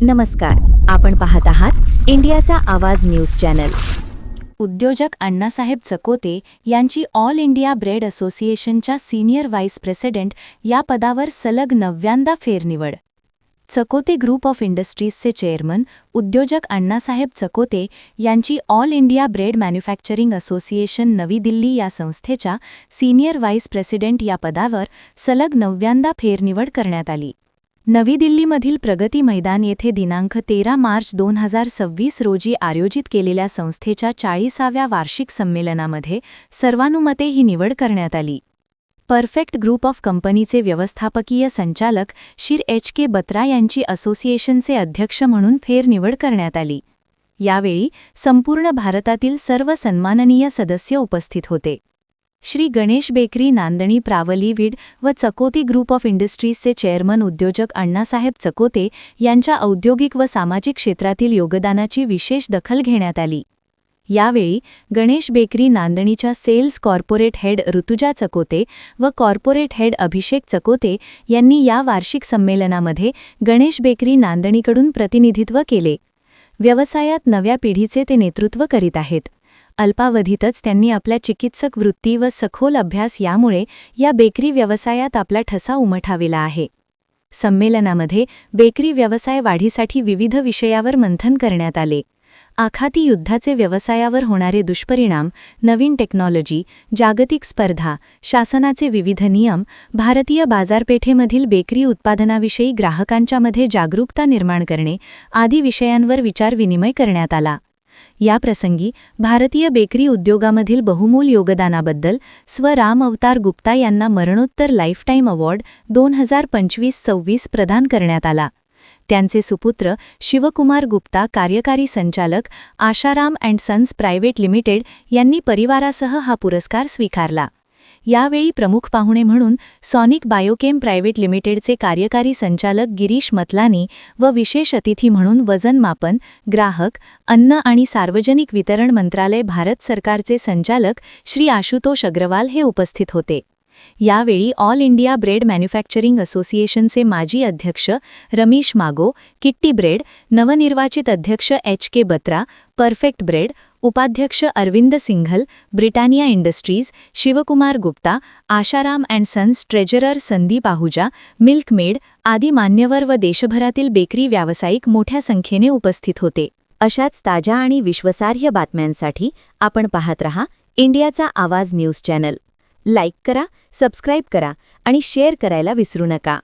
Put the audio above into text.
नमस्कार, आपण पाहत आहात इंडियाचा आवाज न्यूज चॅनल. उद्योजक अण्णासाहेब चकोते यांची ऑल इंडिया ब्रेड असोसिएशनच्या सिनियर व्हाईस प्रेसिडेंट या पदावर सलग 9व्यांदा फेरनिवड. चकोते ग्रुप ऑफ इंडस्ट्रीजचे चेअरमन उद्योजक अण्णासाहेब चकोते यांची all India bread manufacturing association नवी दिल्ली या संस्थेच्या सिनियर व्हाईस प्रेसिडेंट या पदावर सलग 9व्यांदा फेरनिवड करण्यात आली. नवी दिल्लीमधील प्रगती मैदान येथे दिनांक 13 मार्च 2026 रोजी आयोजित केलेल्या संस्थेच्या 40व्या वार्षिक संमेलनामध्ये सर्वानुमते ही निवड करण्यात आली. परफेक्ट ग्रुप ऑफ कंपनीचे व्यवस्थापकीय संचालक श्री HK बत्रा यांची असोसिएशनचे अध्यक्ष म्हणून फेरनिवड करण्यात आली. यावेळी संपूर्ण भारतातील सर्व सन्माननीय सदस्य उपस्थित होते. श्री गणेश बेकरी नांदणी प्रावलीवीड व चकोते ग्रुप ऑफ इंडस्ट्रीजचे चेअरमन उद्योजक अण्णासाहेब चकोते यांच्या औद्योगिक व सामाजिक क्षेत्रातील योगदानाची विशेष दखल घेण्यात आली. यावेळी गणेश बेकरी नांदणीच्या sales corporate head Rutuja Chakote व कॉर्पोरेट हेड अभिषेक चकोते यांनी या वार्षिक संमेलनामध्ये गणेश बेकरी नांदणीकडून प्रतिनिधित्व केले. व्यवसायात नव्या पिढीचे ते नेतृत्व करीत आहेत. अल्पावधीतच त्यांनी आपल्या चिकित्सक वृत्ती व सखोल अभ्यास यामुळे या बेकरी व्यवसायात आपला ठसा उमटविला आहे. संमेलनामध्ये बेकरी व्यवसाय वाढीसाठी विविध विषयावर मंथन करण्यात आले. आखाती युद्धाचे व्यवसायावर होणारे दुष्परिणाम, नवीन टेक्नॉलॉजी, जागतिक स्पर्धा, शासनाचे विविध नियम, भारतीय बाजारपेठेमधील बेकरी उत्पादनाविषयी ग्राहकांच्यामध्ये जागरूकता निर्माण करणे आदी विषयांवर विचारविनिमय करण्यात आला. याप्रसंगी भारतीय बेकरी उद्योगामधील बहुमूल्य योगदानाबद्दल स्व राम अवतार गुप्ता यांना मरणोत्तर लाईफटाईम अवॉर्ड 2025-26 प्रदान करण्यात आला. त्यांचे सुपुत्र शिवकुमार गुप्ता कार्यकारी संचालक Asharam and sons private limited यांनी परिवारासह हा पुरस्कार स्वीकारला. यावेळी प्रमुख पाहुणे म्हणून सॉनिक बायोकेम प्रायव्हेट लिमिटेडचे कार्यकारी संचालक गिरीश मतलानी व विशेष अतिथी म्हणून वजन मापन, ग्राहक, अन्न आणि सार्वजनिक वितरण मंत्रालय भारत सरकारचे संचालक श्री आशुतोष अग्रवाल हे उपस्थित होते. यावेळी ऑल इंडिया ब्रेड मॅन्युफॅक्चरिंग असोसिएशनचे माजी अध्यक्ष रमेश मागो, किट्टी ब्रेड, नवनिर्वाचित अध्यक्ष HK बत्रा, परफेक्ट ब्रेड, उपाध्यक्ष Arvind Singhal, Britannia industries, Shivkumar Gupta, Asharam and sons treasurer Sandeep Ahuja, Milkmaid आदी मान्यवर व देशभरातील बेकरी व्यावसायिक मोठ्या संख्येने उपस्थित होते. अशाच ताज्या आणि विश्वासार्ह बातम्यांसाठी आपण पाहत रहा इंडियाचा आवाज न्यूज चॅनल. लाईक करा, सबस्क्राईब करा आणि शेअर करायला विसरू नका.